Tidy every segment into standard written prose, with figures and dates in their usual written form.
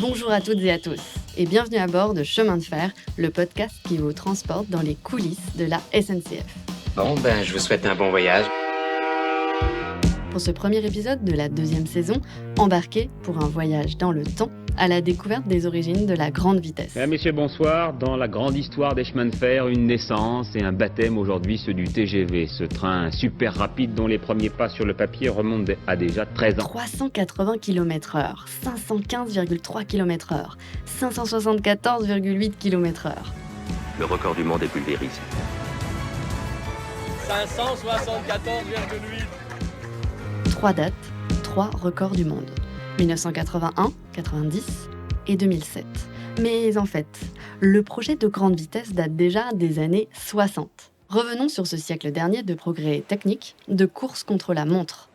Bonjour à toutes et à tous, et bienvenue à bord de Chemin de Fer, le podcast qui vous transporte dans les coulisses de la SNCF. Je vous souhaite un bon voyage. Pour ce premier épisode de la deuxième saison, embarquez pour un voyage dans le temps à la découverte des origines de la grande vitesse. Mesdames, Messieurs, bonsoir. Dans la grande histoire des chemins de fer, une naissance et un baptême aujourd'hui, ceux du TGV. Ce train super rapide dont les premiers pas sur le papier remontent à déjà 13 ans. 380 km/h, 515,3 km/h, 574,8 km/h. Le record du monde est pulvérisé. 574,8. 3 dates, 3 records du monde. 1981, 90 et 2007. Mais en fait, le projet de grande vitesse date déjà des années 60. Revenons sur ce siècle dernier de progrès techniques, de course contre la montre.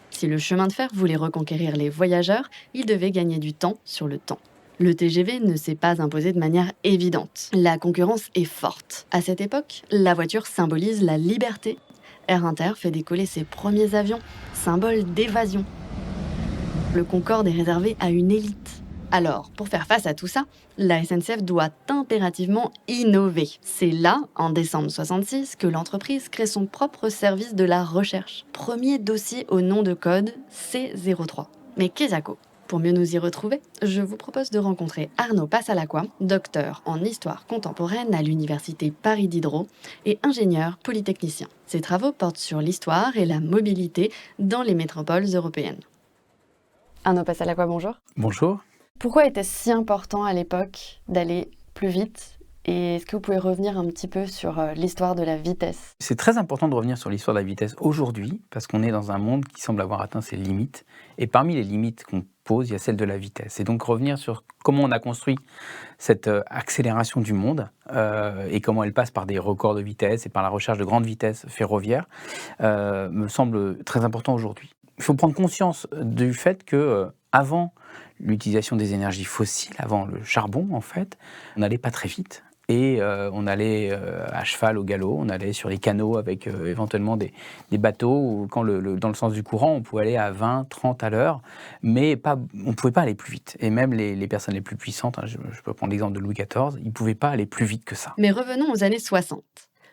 Si le chemin de fer voulait reconquérir les voyageurs, il devait gagner du temps sur le temps. Le TGV ne s'est pas imposé de manière évidente. La concurrence est forte. À cette époque, la voiture symbolise la liberté. Air Inter fait décoller ses premiers avions, symbole d'évasion. Le Concorde est réservé à une élite. Alors, pour faire face à tout ça, la SNCF doit impérativement innover. C'est là, en décembre 66, que l'entreprise crée son propre service de la recherche. Premier dossier au nom de code C03. Mais qu'est-ce que? Pour mieux nous y retrouver, je vous propose de rencontrer Arnaud Passalacqua, docteur en histoire contemporaine à l'université Paris Diderot et ingénieur polytechnicien. Ses travaux portent sur l'histoire et la mobilité dans les métropoles européennes. Arnaud Passalacqua, bonjour. Bonjour. Pourquoi était-ce si important à l'époque d'aller plus vite ? Et est-ce que vous pouvez revenir un petit peu sur l'histoire de la vitesse ? C'est très important de revenir sur l'histoire de la vitesse aujourd'hui, parce qu'on est dans un monde qui semble avoir atteint ses limites. Et parmi les limites qu'on pose, il y a celle de la vitesse. Et donc revenir sur comment on a construit cette accélération du monde et comment elle passe par des records de vitesse et par la recherche de grandes vitesses ferroviaires me semble très important aujourd'hui. Il faut prendre conscience du fait que avant l'utilisation des énergies fossiles, avant le charbon en fait, on n'allait pas très vite. Et on allait à cheval au galop, on allait sur les canaux avec éventuellement des bateaux où dans le sens du courant, on pouvait aller à 20, 30 à l'heure, mais on ne pouvait pas aller plus vite. Et même les personnes les plus puissantes, je peux prendre l'exemple de Louis XIV, ils ne pouvaient pas aller plus vite que ça. Mais revenons aux années 60.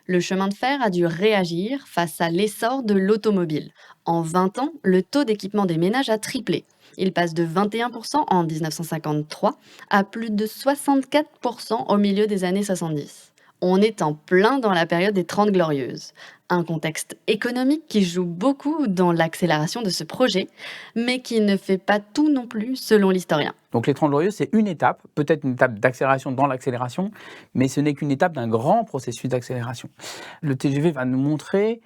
Le chemin de fer a dû réagir face à l'essor de l'automobile. En 20 ans, le taux d'équipement des ménages a triplé. Il passe de 21% en 1953 à plus de 64% au milieu des années 70. On est en plein dans la période des 30 Glorieuses. Un contexte économique qui joue beaucoup dans l'accélération de ce projet, mais qui ne fait pas tout non plus selon l'historien. Donc les 30 Glorieuses, c'est une étape, peut-être une étape d'accélération dans l'accélération, mais ce n'est qu'une étape d'un grand processus d'accélération. Le TGV va nous montrer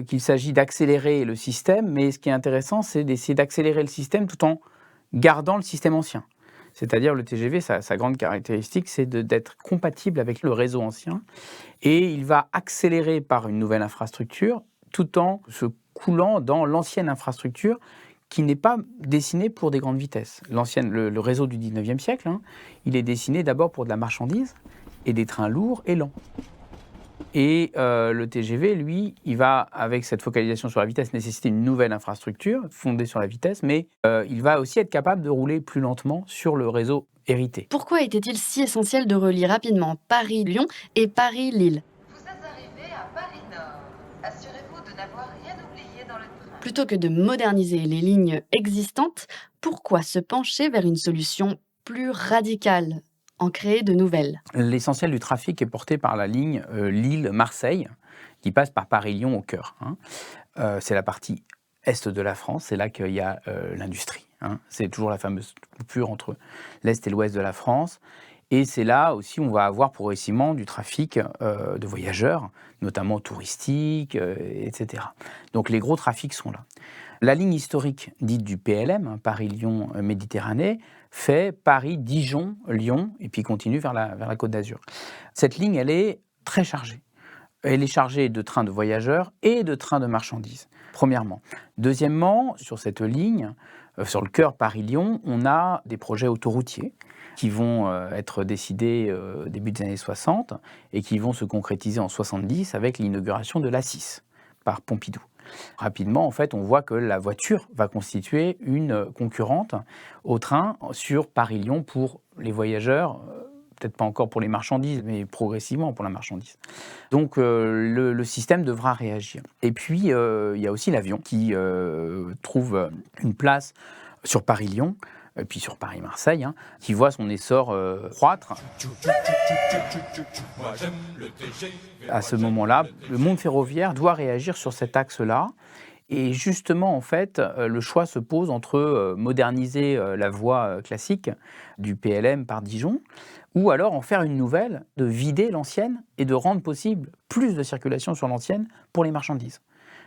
qu'il s'agit d'accélérer le système, mais ce qui est intéressant, c'est d'essayer d'accélérer le système tout en gardant le système ancien. C'est-à-dire le TGV, sa grande caractéristique, c'est d'être compatible avec le réseau ancien, et il va accélérer par une nouvelle infrastructure, tout en se coulant dans l'ancienne infrastructure, qui n'est pas dessiné pour des grandes vitesses. Le réseau du 19e siècle, il est dessiné d'abord pour de la marchandise et des trains lourds et lents. Et le TGV, lui, il va, avec cette focalisation sur la vitesse, nécessiter une nouvelle infrastructure fondée sur la vitesse, mais il va aussi être capable de rouler plus lentement sur le réseau hérité. Pourquoi était-il si essentiel de relier rapidement Paris-Lyon et Paris-Lille ? Vous êtes arrivé à Paris-Nord. Assurez-vous de n'avoir rien oublié dans le train. Plutôt que de moderniser les lignes existantes, pourquoi se pencher vers une solution plus radicale ? En créer de nouvelles. L'essentiel du trafic est porté par la ligne Lille-Marseille, qui passe par Paris-Lyon au cœur. C'est la partie est de la France, c'est là qu'il y a l'industrie. C'est toujours la fameuse coupure entre l'est et l'ouest de la France. Et c'est là aussi où on va avoir progressivement du trafic de voyageurs, notamment touristiques, etc. Donc les gros trafics sont là. La ligne historique dite du PLM, Paris-Lyon-Méditerranée, fait Paris-Dijon-Lyon et puis continue vers la Côte d'Azur. Cette ligne, elle est très chargée. Elle est chargée de trains de voyageurs et de trains de marchandises, premièrement. Deuxièmement, sur cette ligne, sur le cœur Paris-Lyon, on a des projets autoroutiers qui vont être décidés au début des années 60 et qui vont se concrétiser en 70 avec l'inauguration de l'A6 par Pompidou. Rapidement, en fait, on voit que la voiture va constituer une concurrente au train sur Paris-Lyon pour les voyageurs, peut-être pas encore pour les marchandises, mais progressivement pour la marchandise. Donc le système devra réagir. Et puis, il y a aussi l'avion qui trouve une place sur Paris-Lyon, et puis sur Paris-Marseille, qui voit son essor croître. À ce moment-là, le monde ferroviaire doit réagir sur cet axe-là. Et justement, en fait, le choix se pose entre moderniser la voie classique du PLM par Dijon, ou alors en faire une nouvelle, de vider l'ancienne et de rendre possible plus de circulation sur l'ancienne pour les marchandises.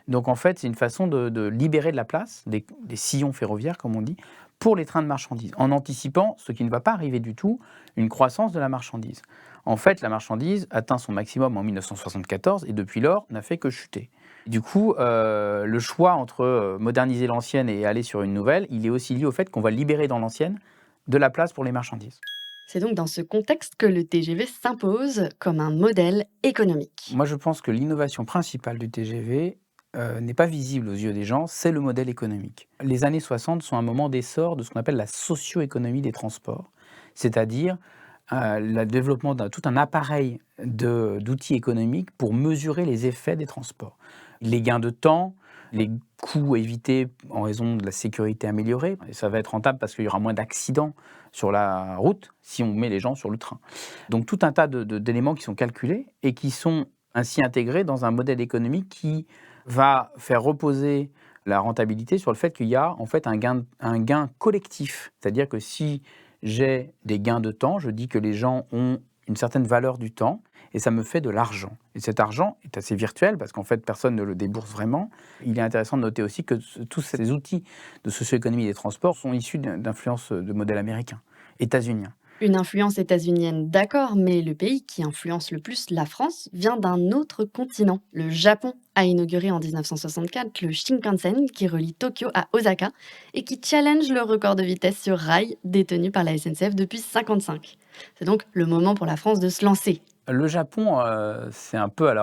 Donc en fait, c'est une façon de libérer de la place, des sillons ferroviaires, comme on dit, pour les trains de marchandises, en anticipant, ce qui ne va pas arriver du tout, une croissance de la marchandise. En fait, la marchandise atteint son maximum en 1974 et depuis lors n'a fait que chuter. Du coup, le choix entre moderniser l'ancienne et aller sur une nouvelle, il est aussi lié au fait qu'on va libérer dans l'ancienne de la place pour les marchandises. C'est donc dans ce contexte que le TGV s'impose comme un modèle économique. Moi, je pense que l'innovation principale du TGV n'est pas visible aux yeux des gens, c'est le modèle économique. Les années 60 sont un moment d'essor de ce qu'on appelle la socio-économie des transports, c'est-à-dire le développement de tout un appareil d'outils économiques pour mesurer les effets des transports. Les gains de temps, les coûts évités en raison de la sécurité améliorée, et ça va être rentable parce qu'il y aura moins d'accidents sur la route si on met les gens sur le train. Donc tout un tas d'éléments qui sont calculés et qui sont ainsi intégrés dans un modèle économique qui va faire reposer la rentabilité sur le fait qu'il y a en fait un gain collectif. C'est-à-dire que si j'ai des gains de temps, je dis que les gens ont une certaine valeur du temps et ça me fait de l'argent. Et cet argent est assez virtuel parce qu'en fait, personne ne le débourse vraiment. Il est intéressant de noter aussi que tous ces outils de socio-économie des transports sont issus d'influences de modèle américain, états-unien. Une influence états-unienne, d'accord, mais le pays qui influence le plus la France vient d'un autre continent. Le Japon a inauguré en 1964 le Shinkansen qui relie Tokyo à Osaka et qui challenge le record de vitesse sur rail détenu par la SNCF depuis 1955. C'est donc le moment pour la France de se lancer. Le Japon, c'est un peu,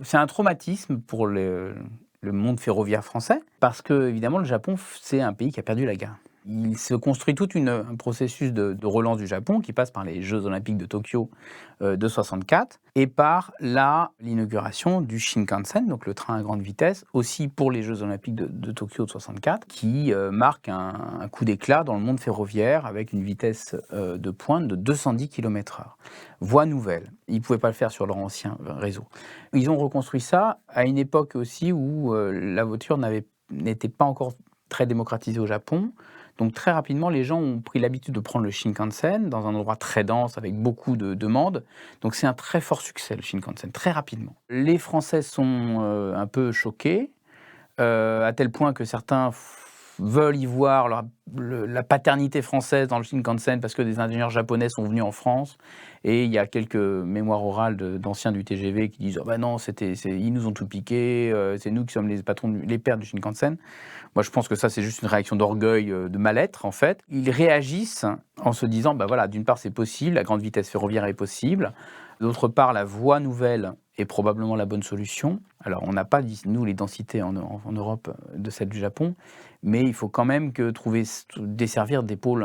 c'est un traumatisme pour le monde ferroviaire français parce que évidemment le Japon, c'est un pays qui a perdu la guerre. Il se construit tout un processus de relance du Japon qui passe par les Jeux Olympiques de Tokyo de 64 et par l'inauguration du Shinkansen, donc le train à grande vitesse, aussi pour les Jeux Olympiques de Tokyo de 64, qui marque un coup d'éclat dans le monde ferroviaire avec une vitesse de pointe de 210 km/h. Voie nouvelle. Ils ne pouvaient pas le faire sur leur ancien réseau. Ils ont reconstruit ça à une époque aussi où la voiture n'était pas encore très démocratisée au Japon. Donc très rapidement, les gens ont pris l'habitude de prendre le Shinkansen dans un endroit très dense avec beaucoup de demandes. Donc c'est un très fort succès, le Shinkansen, très rapidement. Les Français sont un peu choqués, à tel point que certains veulent y voir la paternité française dans le Shinkansen parce que des ingénieurs japonais sont venus en France. Et il y a quelques mémoires orales d'anciens du TGV qui disent « bah non, ils nous ont tout piqué, c'est nous qui sommes les patrons, les pères du Shinkansen ». Moi, je pense que ça, c'est juste une réaction d'orgueil, de mal-être, en fait. Ils réagissent en se disant, bah voilà, d'une part, c'est possible, la grande vitesse ferroviaire est possible. D'autre part, la voie nouvelle est probablement la bonne solution. Alors, on n'a pas, nous, les densités en Europe de celle du Japon, mais il faut quand même desservir des pôles,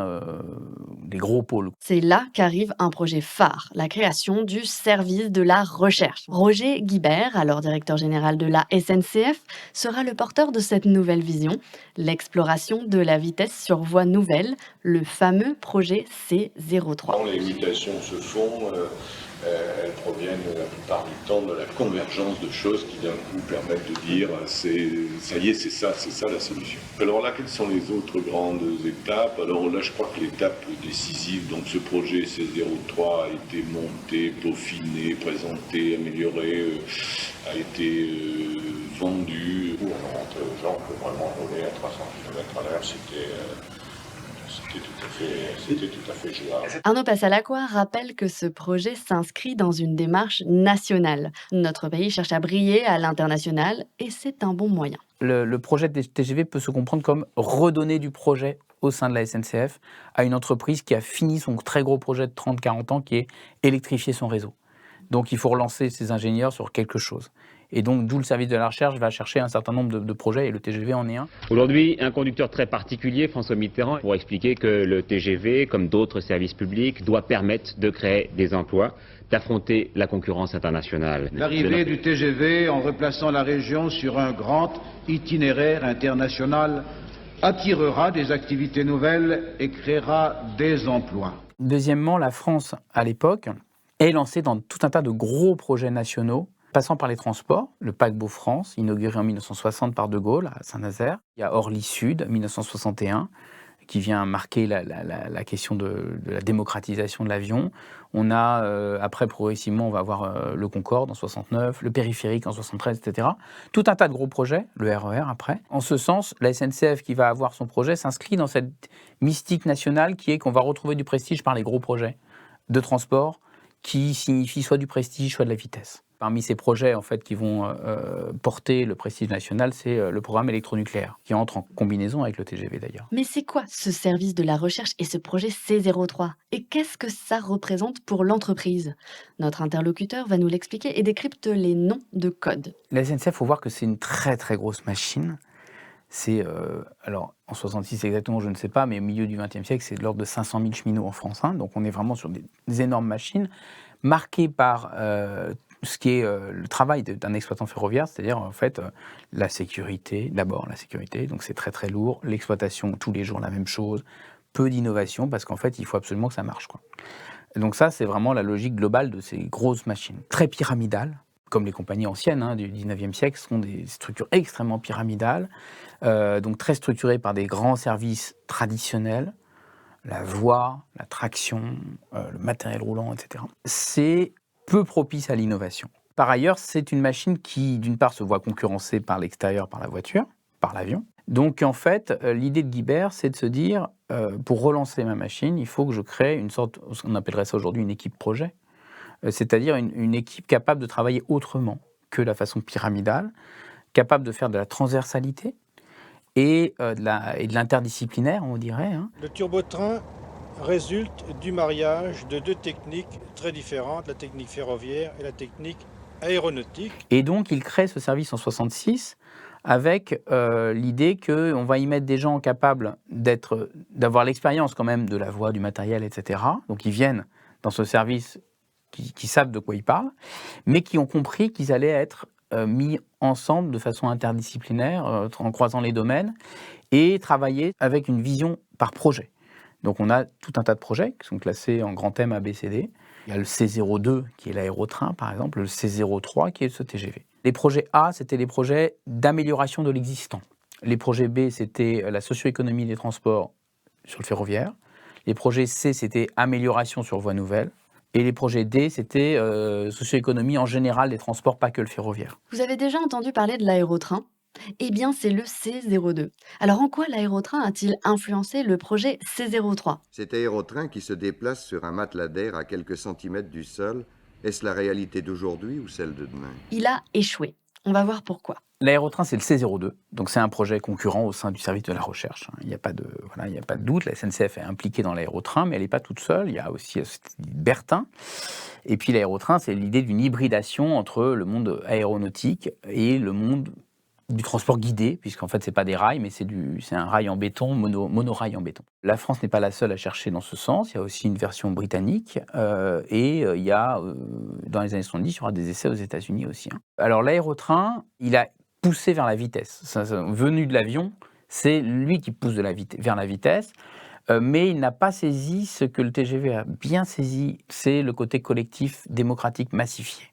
des gros pôles. C'est là qu'arrive un projet phare, la création du service de la recherche. Roger Guibert, alors directeur général de la SNCF, sera le porteur de cette nouvelle vision, l'exploration de la vitesse sur voie nouvelle, le fameux projet C03. Quand les mutations se font, elles proviennent la plupart du temps de la convergence de choses qui d'un coup permettent de dire ça y est, c'est ça la solution. Alors là, quelles sont les autres grandes étapes? Alors là, je crois que l'étape décisive, donc ce projet C03 a été monté, peaufiné, présenté, amélioré, a été vendu. On a montré aux gens que vraiment rouler à 300 km/h, c'était tout à fait jouable. Arnaud Passalacqua rappelle que ce projet s'inscrit dans une démarche nationale. Notre pays cherche à briller à l'international et c'est un bon moyen. Le projet de TGV peut se comprendre comme redonner du projet au sein de la SNCF à une entreprise qui a fini son très gros projet de 30-40 ans qui est électrifier son réseau. Donc il faut relancer ses ingénieurs sur quelque chose. Et donc, d'où le service de la recherche va chercher un certain nombre de projets, et le TGV en est un. Aujourd'hui, un conducteur très particulier, François Mitterrand, pour expliquer que le TGV, comme d'autres services publics, doit permettre de créer des emplois, d'affronter la concurrence internationale. L'arrivée du TGV, en replaçant la région sur un grand itinéraire international, attirera des activités nouvelles et créera des emplois. Deuxièmement, la France, à l'époque, est lancée dans tout un tas de gros projets nationaux, passant par les transports, le paquebot France, inauguré en 1960 par De Gaulle à Saint-Nazaire. Il y a Orly Sud, 1961, qui vient marquer la question de la démocratisation de l'avion. On a, après, progressivement, on va avoir le Concorde en 69, le périphérique en 73, etc. Tout un tas de gros projets, le RER après. En ce sens, la SNCF qui va avoir son projet s'inscrit dans cette mystique nationale qui est qu'on va retrouver du prestige par les gros projets de transport qui signifient soit du prestige, soit de la vitesse. Parmi ces projets en fait, qui vont porter le prestige national, c'est le programme électronucléaire, qui entre en combinaison avec le TGV d'ailleurs. Mais c'est quoi ce service de la recherche et ce projet C03? Et qu'est-ce que ça représente pour l'entreprise? Notre interlocuteur va nous l'expliquer et décrypte les noms de code. La SNCF, il faut voir que c'est une très très grosse machine. C'est, alors en 66 exactement, je ne sais pas, mais au milieu du XXe siècle, c'est de l'ordre de 500 000 cheminots en France. Hein, donc on est vraiment sur des énormes machines, marquées par ce qui est le travail d'un exploitant ferroviaire, c'est-à-dire en fait la sécurité, d'abord la sécurité, donc c'est très très lourd, l'exploitation tous les jours la même chose, peu d'innovation parce qu'en fait il faut absolument que ça marche, quoi. Et donc ça c'est vraiment la logique globale de ces grosses machines, très pyramidales, comme les compagnies anciennes hein, du 19e siècle, sont des structures extrêmement pyramidales, donc très structurées par des grands services traditionnels, la voie, la traction, le matériel roulant, etc. C'est peu propice à l'innovation. Par ailleurs, c'est une machine qui, d'une part, se voit concurrencée par l'extérieur, par la voiture, par l'avion. Donc, en fait, l'idée de Guibert, c'est de se dire, pour relancer ma machine, il faut que je crée une sorte, on appellerait ça aujourd'hui une équipe projet, c'est-à-dire une équipe capable de travailler autrement que la façon pyramidale, capable de faire de la transversalité et de l'interdisciplinaire, on dirait. Hein. Le turbotrain résulte du mariage de deux techniques très différentes, la technique ferroviaire et la technique aéronautique. Et donc, il crée ce service en 1966 avec l'idée qu'on va y mettre des gens capables d'avoir l'expérience quand même de la voie, du matériel, etc. Donc, ils viennent dans ce service qui savent de quoi ils parlent, mais qui ont compris qu'ils allaient être mis ensemble de façon interdisciplinaire, en croisant les domaines, et travailler avec une vision par projet. Donc on a tout un tas de projets qui sont classés en grands thèmes A, B, C, D. Il y a le C02 qui est l'aérotrain par exemple, le C03 qui est ce TGV. Les projets A, c'était les projets d'amélioration de l'existant. Les projets B, c'était la socio-économie des transports sur le ferroviaire. Les projets C, c'était amélioration sur voie nouvelle. Et les projets D, c'était socio-économie en général des transports, pas que le ferroviaire. Vous avez déjà entendu parler de l'aérotrain? Eh bien, c'est le C02. Alors, en quoi l'aérotrain a-t-il influencé le projet C03? Cet aérotrain qui se déplace sur un matelas d'air à quelques centimètres du sol, est-ce la réalité d'aujourd'hui ou celle de demain? Il a échoué. On va voir pourquoi. L'aérotrain, c'est le C02, donc c'est un projet concurrent au sein du service de la recherche. Il n'y a pas de doute, la SNCF est impliquée dans l'aérotrain, mais elle n'est pas toute seule, il y a aussi Bertin. Et puis l'aérotrain, c'est l'idée d'une hybridation entre le monde aéronautique et le monde du transport guidé, puisqu'en fait, ce n'est pas des rails, mais c'est un rail en béton, monorail en béton. La France n'est pas la seule à chercher dans ce sens, il y a aussi une version britannique, et il y a, dans les années 70, il y aura des essais aux États-Unis aussi. Hein. Alors l'aérotrain, il a poussé vers la vitesse. Venu de l'avion, c'est lui qui pousse vers la vitesse, mais il n'a pas saisi ce que le TGV a bien saisi, c'est le côté collectif, démocratique, massifié.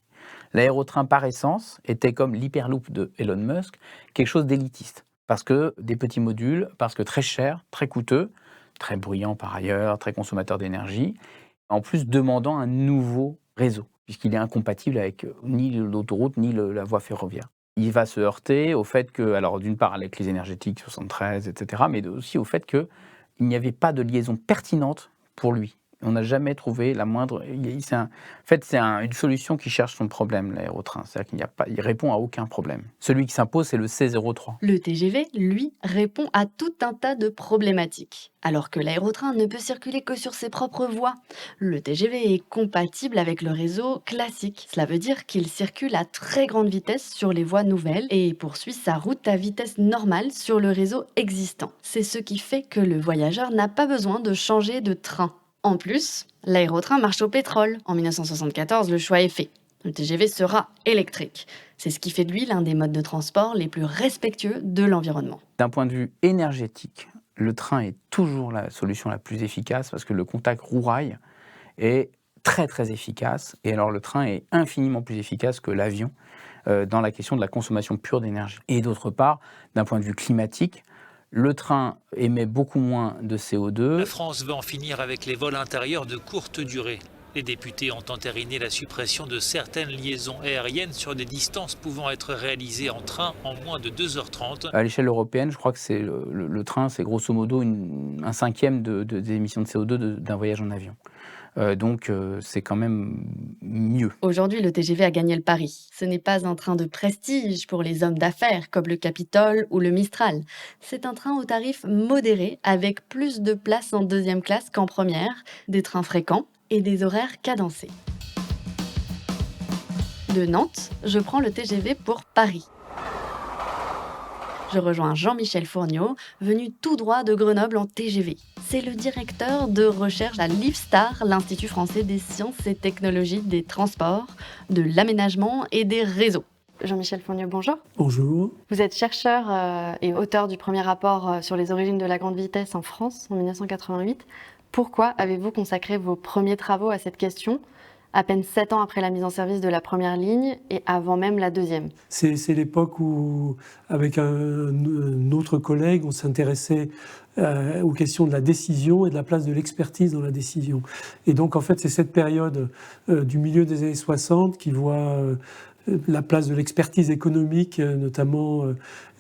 L'aérotrain, par essence, était comme l'hyperloop de Elon Musk, quelque chose d'élitiste. Parce que des petits modules, parce que très cher, très coûteux, très bruyant par ailleurs, très consommateur d'énergie, en plus demandant un nouveau réseau, puisqu'il est incompatible avec ni l'autoroute, ni la voie ferroviaire. Il va se heurter au fait que, alors d'une part avec les énergétiques 73, etc., mais aussi au fait qu'il n'y avait pas de liaison pertinente pour lui. On n'a jamais trouvé la moindre. En fait, c'est une solution qui cherche son problème, l'aérotrain. C'est-à-dire qu'il répond à aucun problème. Celui qui s'impose, c'est le C03. Le TGV, lui, répond à tout un tas de problématiques. Alors que l'aérotrain ne peut circuler que sur ses propres voies. Le TGV est compatible avec le réseau classique. Cela veut dire qu'il circule à très grande vitesse sur les voies nouvelles et poursuit sa route à vitesse normale sur le réseau existant. C'est ce qui fait que le voyageur n'a pas besoin de changer de train. En plus, l'aérotrain marche au pétrole. En 1974, le choix est fait. Le TGV sera électrique. C'est ce qui fait de lui l'un des modes de transport les plus respectueux de l'environnement. D'un point de vue énergétique, le train est toujours la solution la plus efficace parce que le contact roue-rail est très très efficace. Et alors le train est infiniment plus efficace que l'avion dans la question de la consommation pure d'énergie. Et d'autre part, d'un point de vue climatique, le train émet beaucoup moins de CO2. La France veut en finir avec les vols intérieurs de courte durée. Les députés ont entériné la suppression de certaines liaisons aériennes sur des distances pouvant être réalisées en train en moins de 2h30. À l'échelle européenne, je crois que c'est le train, c'est grosso modo un cinquième des émissions de CO2 d'un voyage en avion. Donc c'est quand même mieux. Aujourd'hui, le TGV a gagné le pari. Ce n'est pas un train de prestige pour les hommes d'affaires comme le Capitole ou le Mistral. C'est un train au tarif modéré avec plus de places en deuxième classe qu'en première, des trains fréquents et des horaires cadencés. De Nantes, je prends le TGV pour Paris. Je rejoins Jean-Michel Fourniot, venu tout droit de Grenoble en TGV. C'est le directeur de recherche à l'IFSTAR, l'Institut français des sciences et technologies des transports, de l'aménagement et des réseaux. Jean-Michel Fourniot, bonjour. Bonjour. Vous êtes chercheur et auteur du premier rapport sur les origines de la grande vitesse en France en 1988. Pourquoi avez-vous consacré vos premiers travaux à cette question, à peine 7 ans après la mise en service de la première ligne et avant même la deuxième? C'est l'époque où, avec un autre collègue, on s'intéressait aux questions de la décision et de la place de l'expertise dans la décision. Et donc, en fait, c'est cette période du milieu des années 60 qui voit la place de l'expertise économique, notamment,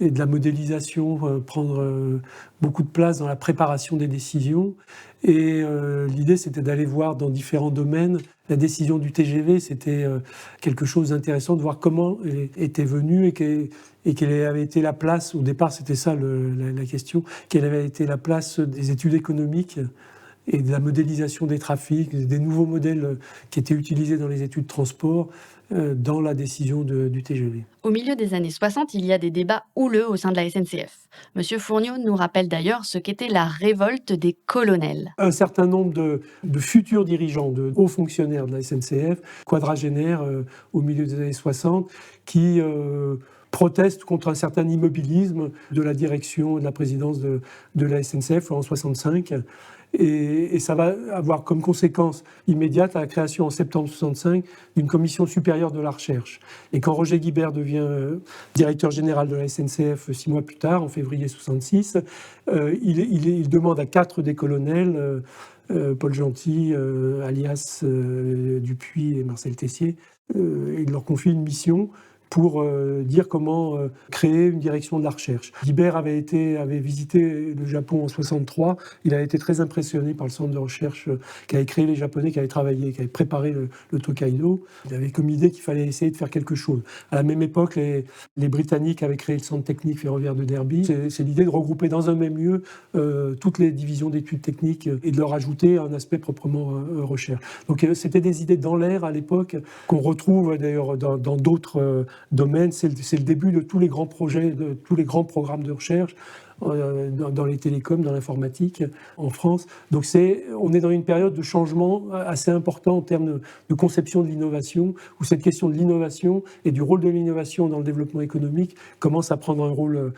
et de la modélisation, prendre beaucoup de place dans la préparation des décisions. Et l'idée, c'était d'aller voir dans différents domaines. La décision du TGV, c'était quelque chose d'intéressant de voir comment elle était venue et quelle avait été la place. Au départ, c'était ça la question. Quelle avait été la place des études économiques et de la modélisation des trafics, des nouveaux modèles qui étaient utilisés dans les études de transport, dans la décision du TGV. Au milieu des années 60, il y a des débats houleux au sein de la SNCF. Monsieur Fourniot nous rappelle d'ailleurs ce qu'était la révolte des colonels. Un certain nombre de futurs dirigeants, de hauts fonctionnaires de la SNCF, quadragénaires au milieu des années 60, qui protestent contre un certain immobilisme de la direction et de la présidence de la SNCF en 65. Et ça va avoir comme conséquence immédiate la création en septembre 65 d'une commission supérieure de la recherche. Et quand Roger Guibert devient directeur général de la SNCF 6 mois plus tard, en février 66, il demande à 4 des colonels, Paul Gentil, alias Dupuis et Marcel Tessier, il leur confie une mission pour dire comment créer une direction de la recherche. Guibert avait visité le Japon en 63. Il a été très impressionné par le centre de recherche qu'avaient créé les Japonais, qui avaient travaillé, qui avaient préparé le Tokaido. Il avait comme idée qu'il fallait essayer de faire quelque chose. À la même époque, les Britanniques avaient créé le centre technique ferroviaire de Derby. C'est l'idée de regrouper dans un même lieu toutes les divisions d'études techniques et de leur ajouter un aspect proprement recherche. Donc c'était des idées dans l'air à l'époque qu'on retrouve d'ailleurs dans d'autres domaine. C'est le début de tous les grands projets, de tous les grands programmes de recherche dans les télécoms, dans l'informatique en France. Donc on est dans une période de changement assez important en termes de conception de l'innovation, où cette question de l'innovation et du rôle de l'innovation dans le développement économique commence à prendre un rôle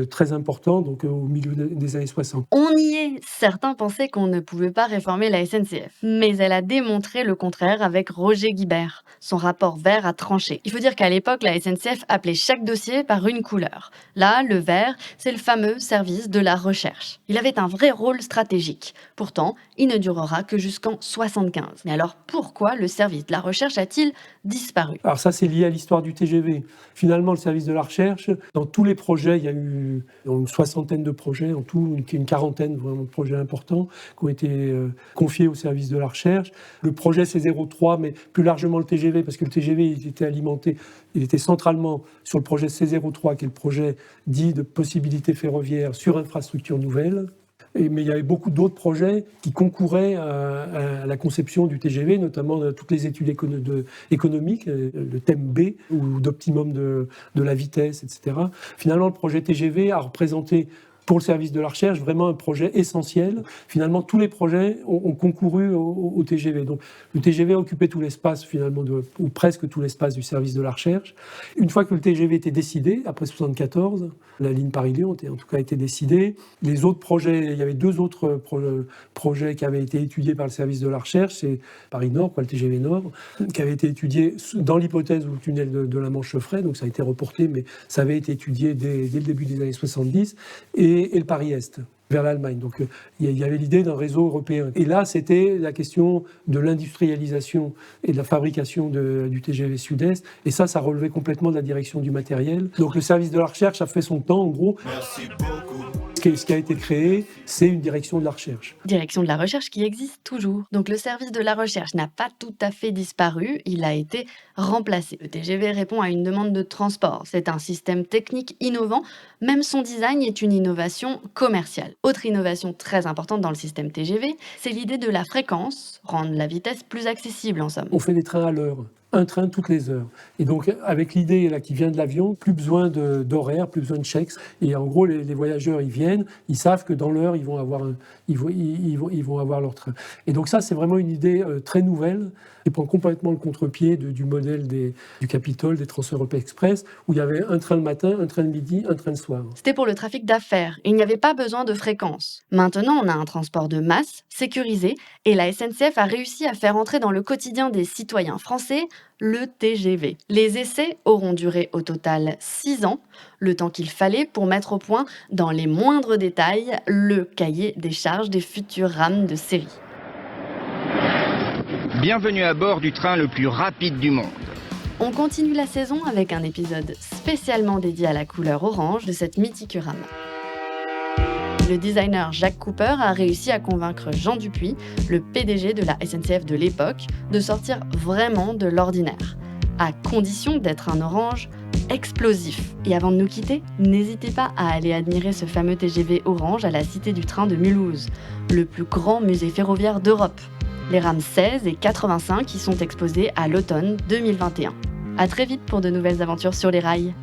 très important, donc au milieu des années 60. On y est. Certains pensaient qu'on ne pouvait pas réformer la SNCF. Mais elle a démontré le contraire avec Roger Guibert. Son rapport vert a tranché. Il faut dire qu'à l'époque, la SNCF appelait chaque dossier par une couleur. Là, le vert, c'est le fameux service de la recherche. Il avait un vrai rôle stratégique. Pourtant, il ne durera que jusqu'en 1975. Mais alors pourquoi le service de la recherche a-t-il disparu ? Alors ça, c'est lié à l'histoire du TGV. Finalement, le service de la recherche, dans tous les projets, il y a eu une soixantaine de projets, en tout une quarantaine vraiment de projets importants qui ont été confiés au service de la recherche. Le projet C03, mais plus largement le TGV, parce que le TGV il était alimenté, il était centralement sur le projet C03, qui est le projet dit de possibilités ferroviaires sur infrastructures nouvelles. Mais il y avait beaucoup d'autres projets qui concouraient à la conception du TGV, notamment toutes les études économiques, le thème B, ou d'optimum de la vitesse, etc. Finalement, le projet TGV a représenté pour le service de la recherche vraiment un projet essentiel. Finalement, tous les projets ont concouru au TGV. Donc, le TGV occupait tout l'espace, finalement, ou presque tout l'espace du service de la recherche. Une fois que le TGV était décidé, après 1974, la ligne Paris-Lyon en tout cas été décidée. Les autres projets, il y avait deux autres projets qui avaient été étudiés par le service de la recherche, c'est Paris-Nord, le TGV Nord, qui avait été étudié dans l'hypothèse où le tunnel de la Manche se ferait, donc ça a été reporté, mais ça avait été étudié dès le début des années 70, et le Paris-Est, vers l'Allemagne. Donc il y avait l'idée d'un réseau européen. Et là, c'était la question de l'industrialisation et de la fabrication du TGV Sud-Est. Et ça relevait complètement de la direction du matériel. Donc le service de la recherche a fait son temps, en gros. Merci beaucoup. Ce qui a été créé, c'est une direction de la recherche. Direction de la recherche qui existe toujours. Donc le service de la recherche n'a pas tout à fait disparu, il a été remplacé. Le TGV répond à une demande de transport. C'est un système technique innovant, même son design est une innovation commerciale. Autre innovation très importante dans le système TGV, c'est l'idée de la fréquence, rendre la vitesse plus accessible en somme. On fait des trains à l'heure. Un train toutes les heures. Et donc, avec l'idée là, qui vient de l'avion, plus besoin d'horaire, plus besoin de checks. Et en gros, les voyageurs, ils viennent, ils savent que dans l'heure, ils vont avoir leur train. Et donc ça, c'est vraiment une idée très nouvelle qui prend complètement le contre-pied du modèle du Capitole, des Trans-Europe Express, où il y avait un train le matin, un train le midi, un train le soir. C'était pour le trafic d'affaires. Il n'y avait pas besoin de fréquence. Maintenant, on a un transport de masse, sécurisé, et la SNCF a réussi à faire entrer dans le quotidien des citoyens français le TGV. Les essais auront duré au total 6 ans, le temps qu'il fallait pour mettre au point, dans les moindres détails, le cahier des charges des futures rames de série. Bienvenue à bord du train le plus rapide du monde. On continue la saison avec un épisode spécialement dédié à la couleur orange de cette mythique rame. Le designer Jacques Cooper a réussi à convaincre Jean Dupuis, le PDG de la SNCF de l'époque, de sortir vraiment de l'ordinaire, à condition d'être un orange explosif. Et avant de nous quitter, n'hésitez pas à aller admirer ce fameux TGV orange à la Cité du Train de Mulhouse, le plus grand musée ferroviaire d'Europe. Les rames 16 et 85 y sont exposées à l'automne 2021. À très vite pour de nouvelles aventures sur les rails.